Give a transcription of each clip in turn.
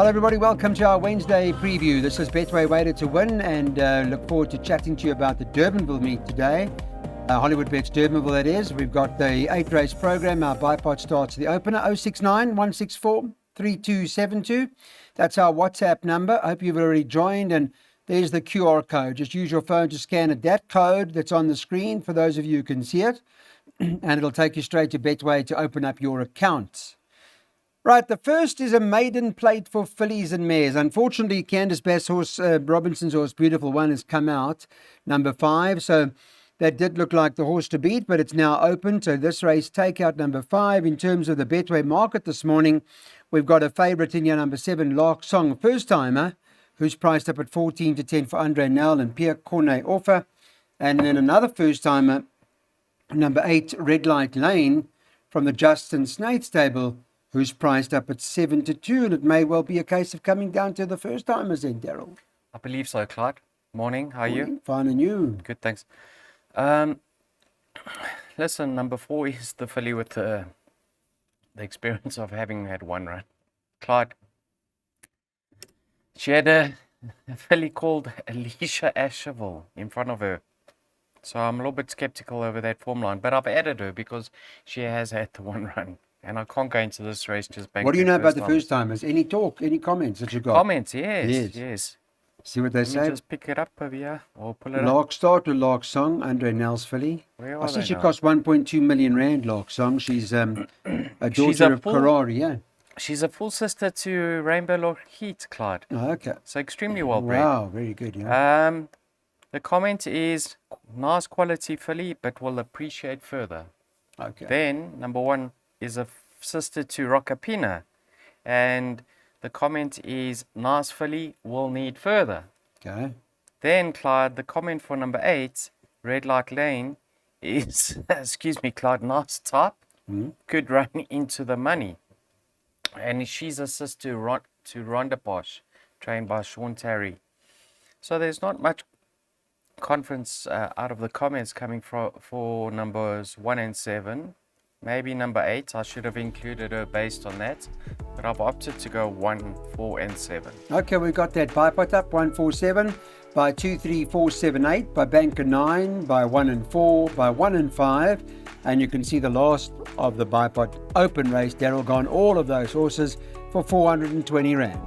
Hello everybody, welcome to our Wednesday preview. This is Betway Weighted to Win, and look forward to chatting to you about the Durbanville meet today. Hollywood Bets Durbanville, that is. We've got the 8-race program. Our bipod starts the opener, 069 164 3272. That's our WhatsApp number. I hope you've already joined, and there's the QR code. Just use your phone to scan it. That code that's on the screen, for those of you who can see it, and it'll take you straight to Betway to open up your account. Right, the first is a maiden plate for fillies and mares. Unfortunately, Candice Bass horse, Robinson's horse, Beautiful One, has come out, number 5. So that did look like the horse to beat, but it's now open. So this race, take out number 5. In terms of the Betway market this morning, we've got a favourite in here, number 7, Lark Song, first-timer, who's priced up at 14 to 10 for Andre Nel and Pierre Cornet offer. And then another first-timer, number 8, Red Light Lane, from the Justin Snate stable, who's priced up at 7 to 2, and it may well be a case of coming down to the first-timers then, Daryl. I believe so, Clyde. Morning, how are you? Fine, and you? Good, thanks. Listen, number 4 is the filly with the experience of having had one run. Clyde, she had a filly called Alicia Asherville in front of her. So I'm a little bit skeptical over that form line, but I've added her because she has had the one run. And I can't go into this race just banking. What do you know about the first-timers? Any talk, any comments that you got? Comments, yes. See what they say? Just pick it up over here or pull it Lark up. Start or Lark Song, Andre Nels filly. I see she cost 1.2 million rand, Lark Song. She's a daughter of Karari, yeah. She's a full sister to Rainbow Lockheed, Clyde. Oh, okay. So extremely well bred. Wow, very good, yeah. The comment is, nice quality filly, but will appreciate further. Okay. Then, number 1 is a sister to Rockapina, and the comment is, nice filly, will need further. Okay. Then, Clyde, the comment for number 8, Red Light Lane, is, excuse me, Clyde, nice type, could run into the money. And she's a sister to Rhonda Bosch, trained by Sean Terry. So there's not much confidence out of the comments coming for numbers 1 and 7. Maybe number 8, I should have included her based on that, but I've opted to go 1, 4, and 7. Okay, we've got that bipod up, 147, by 23478, by banker 9, by 1 and 4, by 1 and 5, and you can see the last of the bipod open race. Daryl gone all of those horses for 420 rand.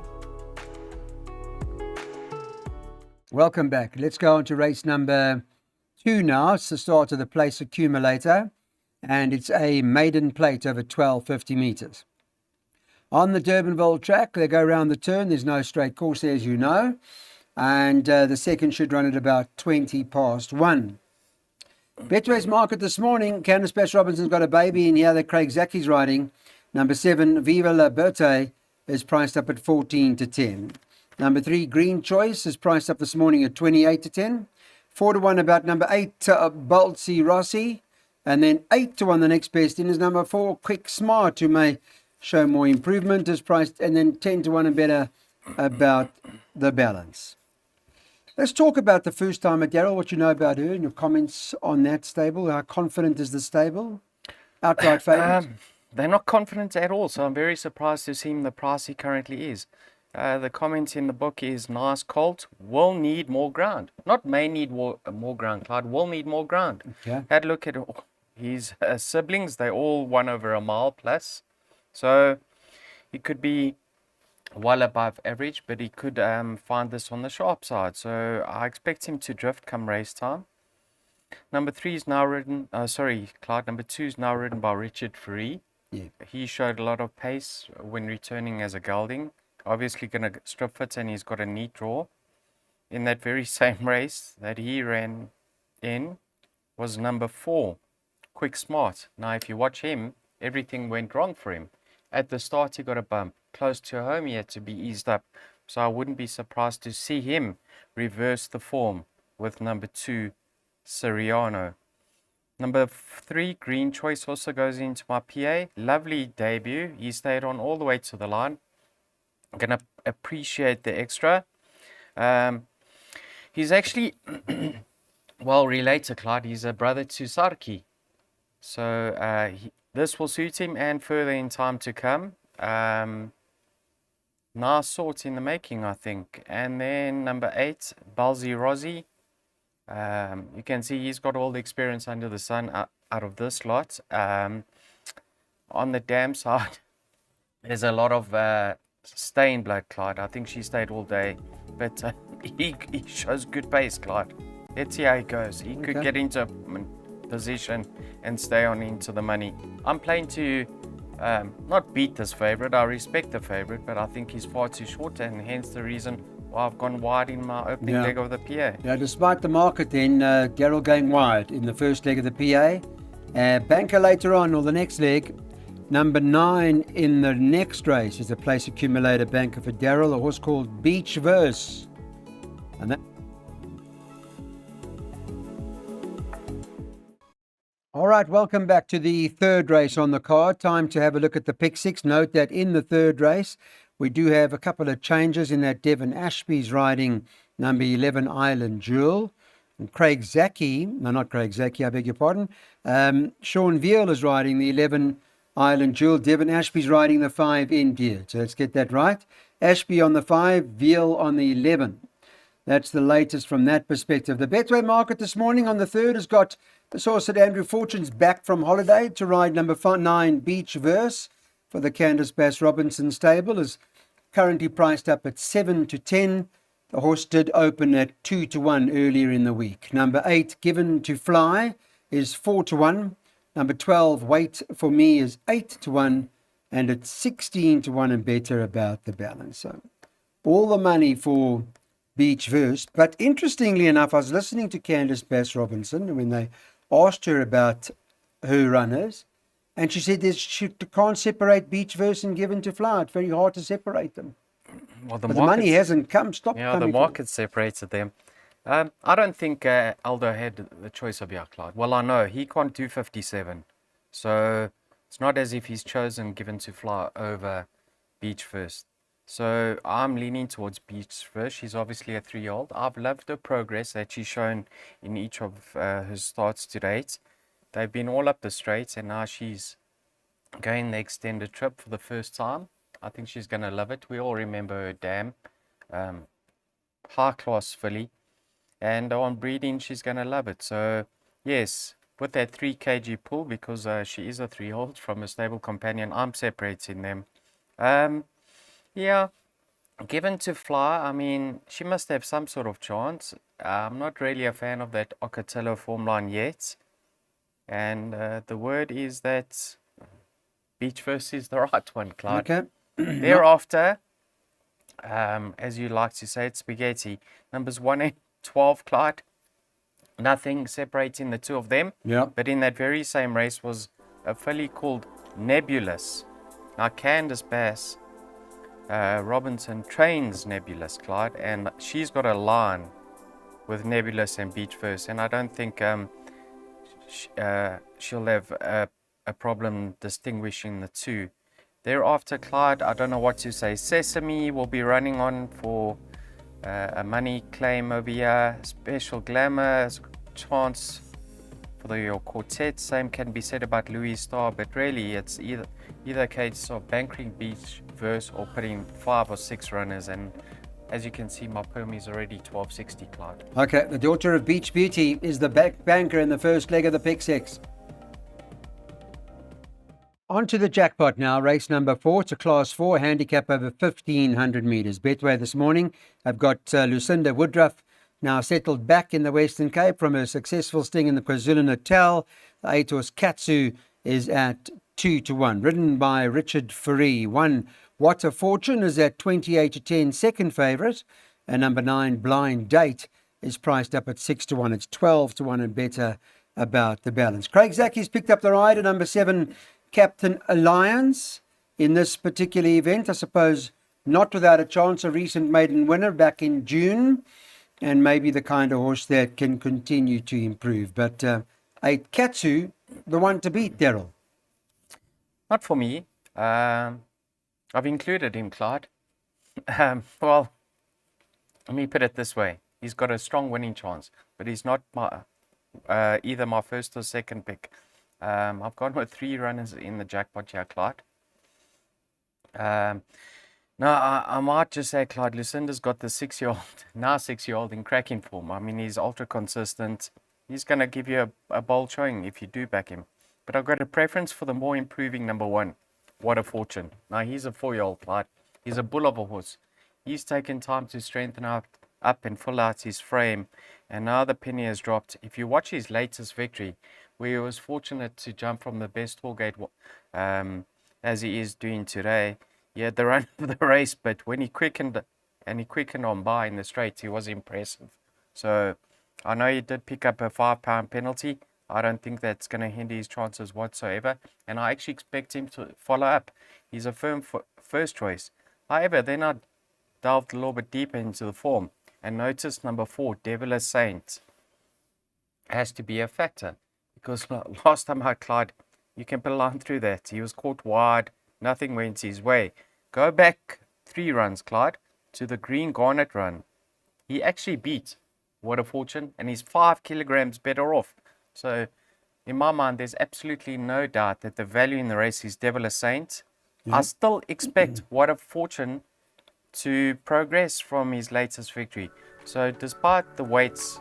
Welcome back. Let's go on to race number 2 now. It's the start of the place accumulator, and it's a maiden plate over 1250 meters. On the Durbanville track, they go around the turn. There's no straight course there, as you know. And the second should run at about 20 past 1. Betway's market this morning, Candice Bass Robinson's got a baby in here that Craig Zacky's riding. Number 7, Viva La Berte, is priced up at 14 to 10. Number 3, Green Choice, is priced up this morning at 28 to 10. 4 to 1 about number 8, Baltzi Rossi. And then 8 to 1, the next best in is number 4, Quick Smart, who may show more improvement, is priced. And then 10 to 1 and better about the balance. Let's talk about the first-timer, Daryl, what you know about her and your comments on that stable. How confident is the stable? Outright favourite? They're not confident at all, so I'm very surprised to see him the price he currently is. The comment in the book is, nice colt, will need more ground. Not may need more ground, Clyde, will need more ground. Okay. Had a look at his siblings, they all won over a mile plus. So he could be well above average, but he could find this on the sharp side. So I expect him to drift come race time. Number 3 is now ridden, Clyde, number 2 is now ridden by Richard Free. Yeah. He showed a lot of pace when returning as a gelding. Obviously going to strip fit, and he's got a neat draw. In that very same race that he ran in was number 4, Quick Smart. Now, if you watch him, everything went wrong for him. At the start, he got a bump. Close to home, he had to be eased up. So I wouldn't be surprised to see him reverse the form with number 2, Siriano. Number 3, Green Choice, also goes into my PA. Lovely debut. He stayed on all the way to the line. I'm going to appreciate the extra. He's actually well related, Clyde. He's a brother to Sarki. So this will suit him and further in time to come. nice sort in the making, I think. And then number 8, Balzi Rossi. You can see he's got all the experience under the sun out of this lot. On the dam side, there's a lot of stay in blood, Clyde. I think she stayed all day, but he shows good pace, Clyde. Let's see how he goes. He could get into a position and stay on into the money. I'm playing to not beat this favorite. I respect the favorite, but I think he's far too short, and hence the reason why I've gone wide in my opening leg of the PA. Yeah, despite the market then, Daryl going wide in the first leg of the PA. Banker later on, or the next leg. Number 9 in the next race is a place accumulator banker for Daryl, a horse called Beach Verse. And that. All right, welcome back to the third race on the card. Time to have a look at the pick six. Note that in the third race, we do have a couple of changes in that Devon Ashby's riding number 11 Island Jewel. And Craig Zaki, no, not Craig Zaki, I beg your pardon. Sean Veal is riding the 11 Island Jewel. Devon Ashby's riding the 5 India. So let's get that right. Ashby on the 5, Veal on the 11. That's the latest from that perspective. The Betway market this morning on the third has got the source at Andrew Fortune's back from holiday to ride number 9 Beach Verse for the Candice Bass Robinson stable, is currently priced up at 7 to 10. The horse did open at 2 to 1 earlier in the week. Number 8 Given to Fly is 4 to 1. Number 12, Wait for Me, is 8 to 1, and it's 16 to 1 and better about the balance. So all the money for Beach Verse. But interestingly enough, I was listening to Candice Bass Robinson when they asked her about her runners, and she said she can't separate Beach Verse and Given to Fly. It's very hard to separate them. Well, the money hasn't stopped coming. The market separated them. I don't think Aldo had the choice of Clyde. Well, I know he can't do 57. So it's not as if he's chosen Given to Fly over Beach First. So I'm leaning towards Beach First. She's obviously a 3-year-old. I've loved the progress that she's shown in each of her starts to date. They've been all up the straight, and now she's going the extended trip for the first time. I think she's going to love it. We all remember her dam. High-class filly. And on breeding, she's going to love it. So, yes, with that 3 kg pull, because she is a 3-year-old from a stable companion, I'm separating them. Yeah, Given to Fly, I mean, she must have some sort of chance. I'm not really a fan of that Ocatello form line yet. And the word is that Beach First is the right one, Clyde. Okay. Thereafter, as you like to say, it's spaghetti. Numbers 1 and 12, Clyde. Nothing separating the two of them. Yeah. But in that very same race was a filly called Nebulous. Now, Candice Bass Robinson trains Nebulous, Clyde, and she's got a line with Nebulous and Beach First, and I don't think she'll have a problem distinguishing the two. Thereafter, Clyde, I don't know what to say. Sesame will be running on for a money claim over here. Special Glamour, chance for your quartet. Same can be said about Louis Star, but really it's either a case of bankering Beach Verse or putting 5 or 6 runners. And as you can see, my perm is already 1260, Clyde. Okay, the daughter of Beach Beauty is the banker in the first leg of the pick six. On to the jackpot now, race number 4. It's a class 4, handicap over 1,500 metres. Betway this morning, I've got Lucinda Woodruff now settled back in the Western Cape from her successful sting in the KwaZulu-Natal. The 8-horse Katsu is at 2 to 1, ridden by Richard Fourie. 1 What a Fortune is at 28 to 10, second favourite. And number 9 Blind Date is priced up at 6 to 1. It's 12 to 1 and better about the balance. Craig Zaki's picked up the rider, number 7 Captain Alliance, in this particular event. I suppose not without a chance, a recent maiden winner back in June, and maybe the kind of horse that can continue to improve. But 8 Katsu, the one to beat, Daryl. Not for me. I've included him, Clyde. Well, let me put it this way. He's got a strong winning chance, but he's not either my first or second pick. I've gone with 3 runners in the jackpot here, Clyde. No, I might just say Clyde Lucinda's got the 6-year-old, now 6-year-old in cracking form. I mean, he's ultra consistent. He's going to give you a bold showing if you do back him. But I've got a preference for the more improving number one, What a Fortune. Now, he's a 4-year-old Clyde. He's a bull of a horse. He's taken time to strengthen up and fill out his frame. And now the penny has dropped. If you watch his latest victory, where he was fortunate to jump from the best toll gate as he is doing today, he had the run of the race, but when he quickened on by in the straight, he was impressive. So I know he did pick up a £5 penalty. I don't think that's going to hinder his chances whatsoever, and I actually expect him to follow up. He's a firm first choice. However, then I delved a little bit deeper into the form and noticed number 4, Devil Saint, has to be a factor, because last time I Clyde, you can put a line through that. He was caught wide. Nothing went his way. Go back 3 runs, Clyde, to the Green Garnet run. He actually beat What a Fortune, and he's 5 kilograms better off. So, in my mind, there's absolutely no doubt that the value in the race is Devil Saint. I still expect What a Fortune to progress from his latest victory. So, despite the weights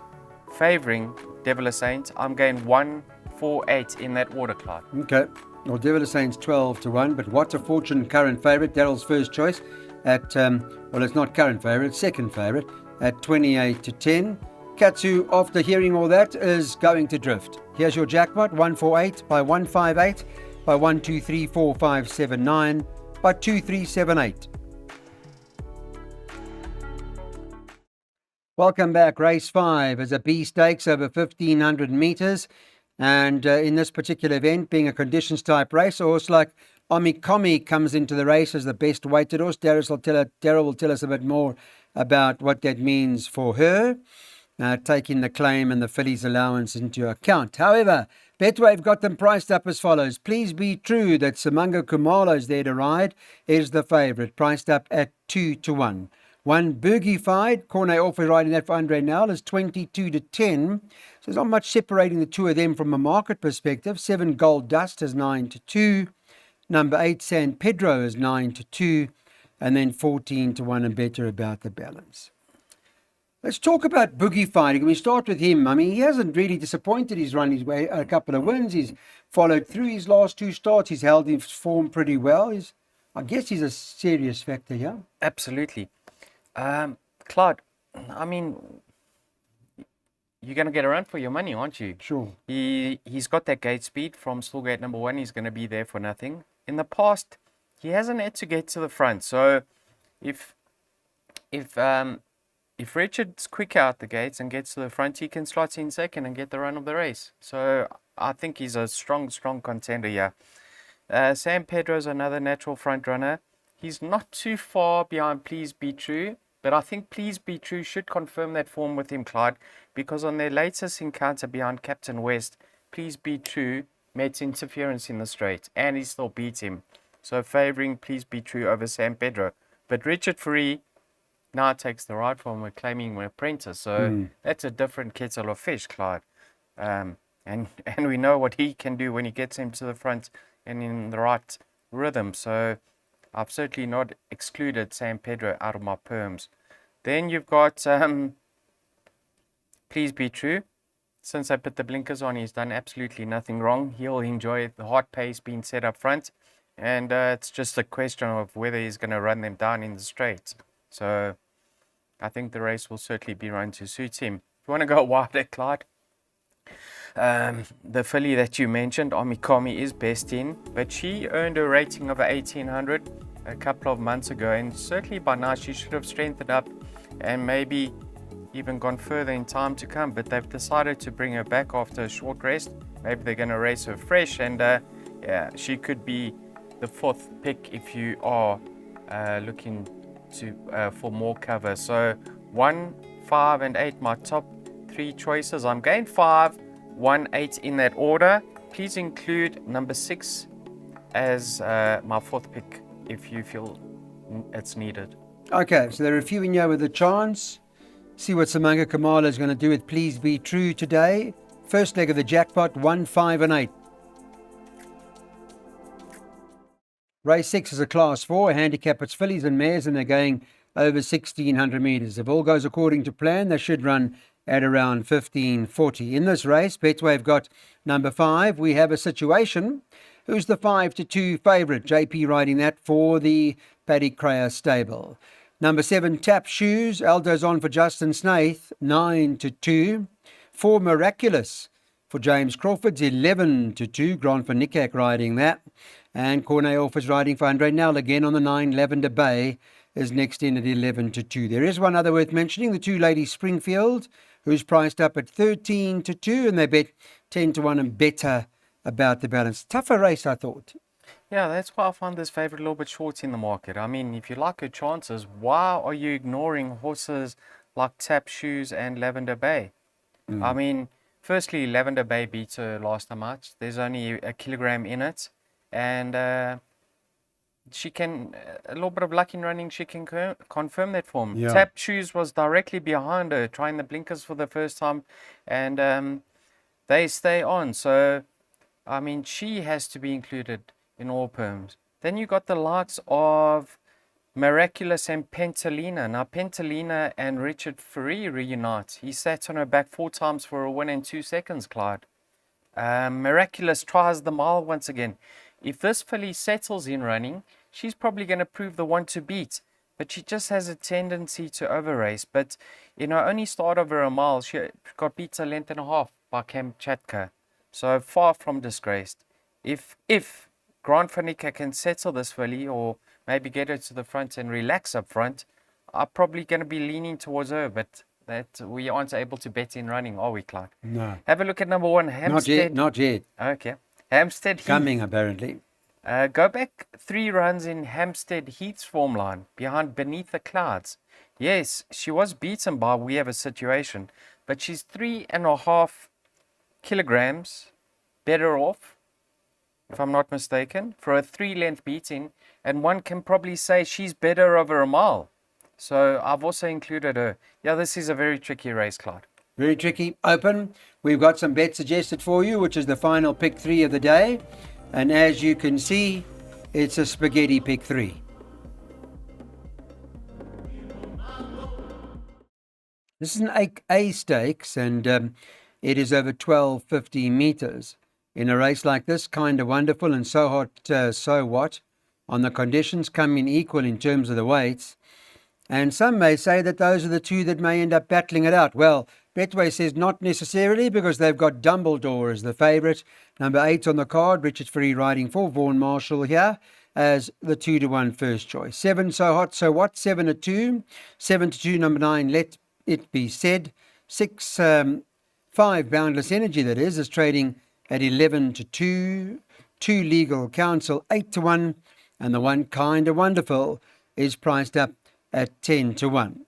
favouring Devil Saint, I'm going 1, 4, 8 in that order, Clyde. Okay. Well, Devil Saints 12 to 1, but What a Fortune, current favourite, Daryl's first choice at, well, it's not current favourite, second favourite at 28 to 10. Katsu, after hearing all that, is going to drift. Here's your jackpot: 148 by 158 by 123459 by 2378. Welcome back. Race 5 is a B Stakes over 1,500 metres. And in this particular event, being a conditions type race, a horse like Omikomi comes into the race as the best weighted horse. Daryl will tell us a bit more about what that means for her, taking the claim and the fillies allowance into account. However, Betway have got them priced up as follows. Please Be True, that Simango Kumalo is there to ride, is the favourite, priced up at 2 to 1. 1 Boogified, Corne Orphe riding that for Andre Nel, is 22 to 10. So there's not much separating the two of them from a market perspective. 7 Gold Dust is 9 to 2. Number 8 San Pedro is 9 to 2. And then 14 to 1 and better about the balance. Let's talk about Boogified. Can we start with him? I mean, he hasn't really disappointed. He's run his way a couple of wins. He's followed through his last 2 starts. He's held his form pretty well. I guess he's a serious factor here. Absolutely. Clyde, I mean, you're going to get a run for your money, aren't you? Sure. He's got that gate speed from Stallgate number 1. He's going to be there for nothing. In the past, he hasn't had to get to the front. So if Richard's quick out the gates and gets to the front, he can slot in second and get the run of the race. So I think he's a strong contender here. San Pedro's another natural front runner. He's not too far behind Please Be True, but I think Please Be True should confirm that form with him, Clyde, because on their latest encounter behind Captain West, Please Be True met interference in the straight, and he still beat him. So favouring Please Be True over San Pedro. But Richard Free now takes the ride from claiming an apprentice, so that's a different kettle of fish, Clyde. And we know what he can do when he gets him to the front and in the right rhythm. So I've certainly not excluded San Pedro out of my perms. Then you've got Please Be True. Since I put the blinkers on, he's done absolutely nothing wrong. He'll enjoy the hot pace being set up front. And it's just a question of whether he's going to run them down in the straight. So I think the race will certainly be run to suit him. If you want to go wild at Clyde, the filly that you mentioned, Omikomi, is best in, but she earned a rating of 1800 a couple of months ago, and certainly by now she should have strengthened up and maybe even gone further in time to come, but they've decided to bring her back after a short rest. Maybe they're going to race her fresh, and she could be the 4th pick if you are looking to for more cover. So 1, 5 and 8, my top 3 choices. I'm going 5, 1, 8 in that order. Please include number 6 as my 4th pick if you feel it's needed. Okay, so they're reviewing you with a chance. See what Simango Kumalo is going to do with Please Be True today. First leg of the jackpot, 1, 5 and 8. Race 6 is a Class 4, a handicap. It's fillies and mares, and they're going over 1,600 metres. If all goes according to plan, they should run at around 15:40. In this race, Betway have got number 5. We have a situation. Who's the 5-2 favourite? JP riding that for the Paddy Cryer stable. Number 7, Tap Shoes. Aldo's on for Justin Snaith, 9-2. 4, Miraculous for James Crawford's, 11-2. Grant van Niekerk riding that. And Cornet Offers riding for Andre Nell again on the 9. Lavender Bay is next in at 11-2. There is one other worth mentioning, the 2 Lady Springfield, who's priced up at 13-2, and they bet 10-1 and better about the balance. Tougher race, I thought. Yeah, that's why I find this favourite a little bit short in the market. I mean, if you like her chances, why are you ignoring horses like Tap Shoes and Lavender Bay? I mean, firstly, Lavender Bay beat her last time out. There's only a kilogram in it. And she can, a little bit of luck in running, she can confirm that form. Yeah. Tap Shoes was directly behind her, trying the blinkers for the first time. And they stay on. So, I mean, she has to be included in all perms. Then you got the likes of Miraculous and Pentalina. Now, Pentalina and Richard Ferry reunite. He sat on her back 4 times for a win in 2 seconds, Clyde. Miraculous tries the mile once again. If this filly settles in running, she's probably going to prove the one to beat. But she just has a tendency to over-race. But in her only start over a mile, she got beat a length and a half by Kamchatka. So far from disgraced. If Grant van Niekerk can settle this filly, or maybe get her to the front and relax up front, I'm probably going to be leaning towards her, but that we aren't able to bet in running, are we, Clark? No. Have a look at number 1, Hampstead. Not yet. Okay. Hampstead Heath. Coming, apparently. Go back 3 runs in Hampstead Heath's form line, behind Beneath the Clouds. Yes, she was beaten by We Have a Situation, but she's 3.5 kilograms better off, if I'm not mistaken, for a 3-length beating, and one can probably say she's better over a mile. So I've also included her. Yeah, this is a very tricky race, Clyde. Very tricky. Open. We've got some bets suggested for you, which is the final pick 3 of the day. And as you can see, it's a spaghetti pick 3. This is an A stakes, and it is over 1250 meters. In a race like this, Kind of Wonderful and So Hot, So What, on the conditions, come in equal in terms of the weights. And some may say that those are the 2 that may end up battling it out. Well, Betway says not necessarily, because they've got Dumbledore as the favourite. Number 8 on the card, Richard Ferry riding for Vaughan Marshall here as the 2-1 first choice. 7, So Hot, So What, 7-2. 7-2, number 9, Let It Be Said. 6, 5, Boundless Energy, that is trading at 11-2. 2, Legal Counsel, 8-1. And the 1, Kind of Wonderful, is priced up at 10-1.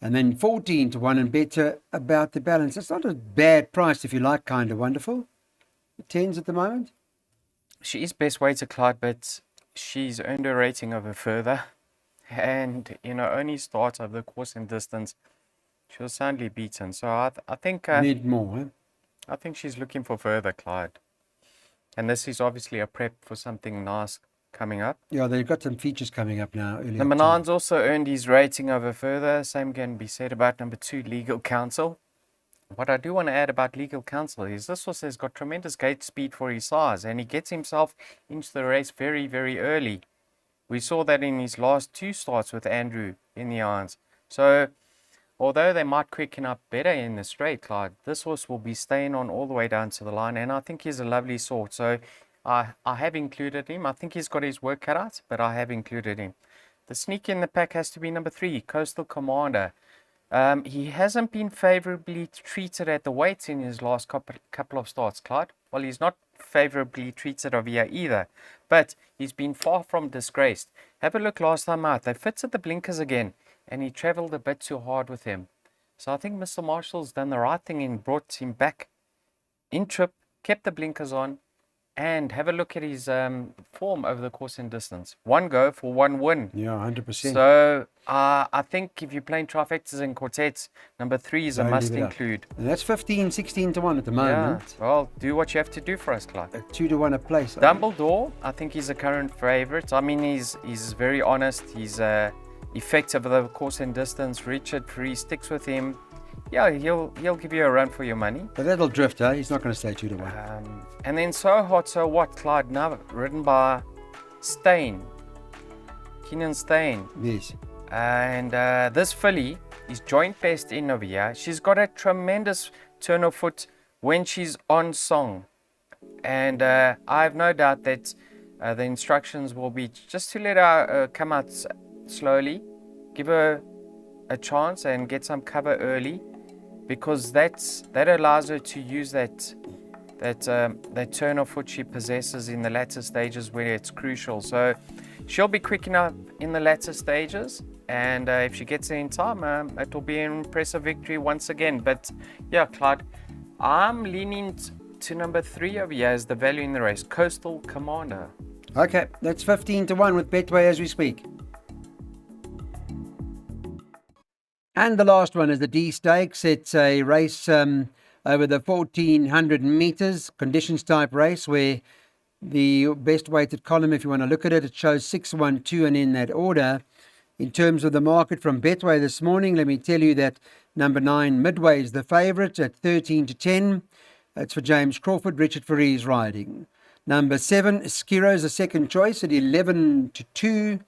And then 14-1 and better about the balance. It's not a bad price if you like Kind of Wonderful. 10s at the moment. She is best weighted, Clyde, but she's earned a rating over further. And in her only start of the course and distance, she was soundly beaten. So I think need more. Huh? I think she's looking for further, Clyde. And this is obviously a prep for something nice coming up. Yeah, they've got some features coming up now. Number 9's also earned his rating over further. Same can be said about number 2, Legal Counsel. What I do want to add about Legal Counsel is this horse has got tremendous gate speed for his size, and he gets himself into the race very, very early. We saw that in his last 2 starts with Andrew in the irons. So, although they might quicken up better in the straight, Clyde, this horse will be staying on all the way down to the line, and I think he's a lovely sort. So, I have included him. I think he's got his work cut out, but I have included him. The sneak in the pack has to be number 3, Coastal Commander. He hasn't been favourably treated at the weights in his last couple of starts, Clyde. Well, he's not favourably treated over here either, but he's been far from disgraced. Have a look last time out. They fitted the blinkers again, and he travelled a bit too hard with him. So I think Mr. Marshall's done the right thing and brought him back in trip, kept the blinkers on, And have a look at his form over the course and distance. 1 go for 1 win. Yeah, 100%. So I think if you're playing trifectas and quartets, number 3 is a Don't must leave it out. include. And that's 15, 16 to 1 at the Yeah, moment. well, do what you have to do for us, Clark. 2 to 1 a place. Dumbledore, I think he's a current favorite. I mean, he's very honest. He's effective over the course and distance. Richard Free sticks with him. Yeah, he'll give you a run for your money. But that'll drift, eh? He's not going to stay 2 to 1. And then So Hot, So What, Clyde Nubb, ridden by Stain, Keenan Stain. Yes. And this filly is joint best in over here. She's got a tremendous turn of foot when she's on song. And I have no doubt that the instructions will be just to let her come out slowly, give her a chance and get some cover early, because that allows her to use that turn of foot she possesses in the latter stages where it's crucial. So she'll be quick enough in the latter stages, and if she gets there in time, it will be an impressive victory once again. But yeah, Clyde, I'm leaning to number 3 over here as the value in the race, Coastal Commander. Okay, that's 15 to 1 with Betway as we speak. And the last one is the D Stakes. It's a race over the 1400 meters, conditions type race, where the best weighted column, if you want to look at it, it shows 6, 1, 2, and in that order. In terms of the market from Betway this morning, let me tell you that number 9, Midway, is the favourite at 13 to 10. That's for James Crawford. Richard Faree's riding. Number 7, Skiro is the second choice at 11 to 2.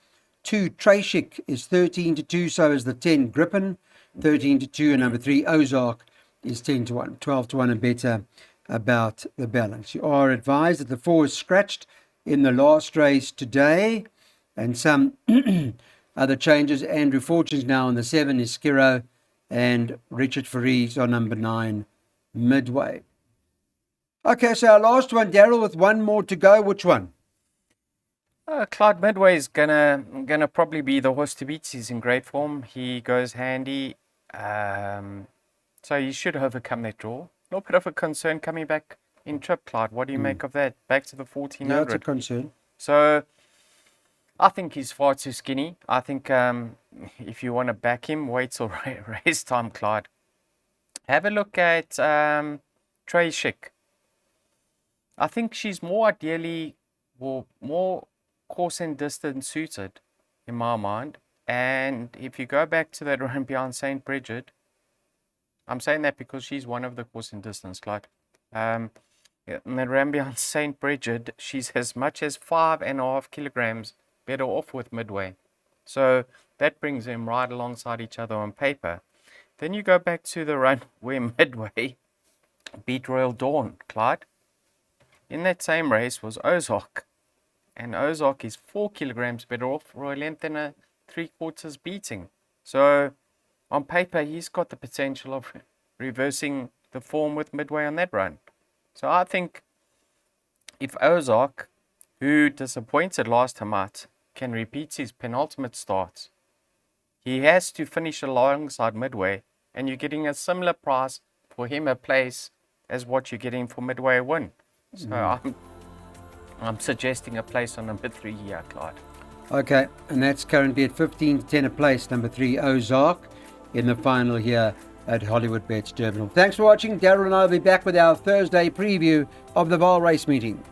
2, Trashik is 13 to 2, so is the 10, Griffin, 13 to 2, and number 3, Ozark, is 10 to 1, 12 to 1 and better about the balance. You are advised that the 4 is scratched in the last race today, and some other changes. Andrew Fortune's now on the 7 is Skiro, and Richard Faree's on number 9, Midway. Okay, so our last one, Daryl, with one more to go. Which one? Clyde Midway is gonna probably be the horse to beat. He's in great form. He goes handy, so he should overcome that draw. A little bit of a concern coming back in trip, Clyde. What do you make of that? Back to the 1400. Yeah, that's a concern. So I think he's far too skinny. I think if you want to back him, wait till race time, Clyde. Have a look at Trey Schick. I think she's more ideally, or more course and distance suited in my mind. And if you go back to that run behind St. Bridget, I'm saying that because she's one of the course and distance, like in that run behind St. Bridget, she's as much as 5.5 kilograms better off with Midway. So that brings them right alongside each other on paper. Then you go back to the run where Midway beat Royal Dawn, Clyde. In that same race was Ozark. And Ozark is 4 kilograms better off Royal Length than a 3/4 beating. So on paper, he's got the potential of reversing the form with Midway on that run. So I think if Ozark, who disappointed last time out, can repeat his penultimate start, he has to finish alongside Midway, and you're getting a similar price for him a place as what you're getting for Midway a win. So I'm suggesting a place on number 3 here, Clyde. Okay, and that's currently at 15 to 10 a place, number 3, Ozark, in the final here at Hollywood Bets Terminal. Thanks for watching. Daryl and I will be back with our Thursday preview of the Vaal race meeting.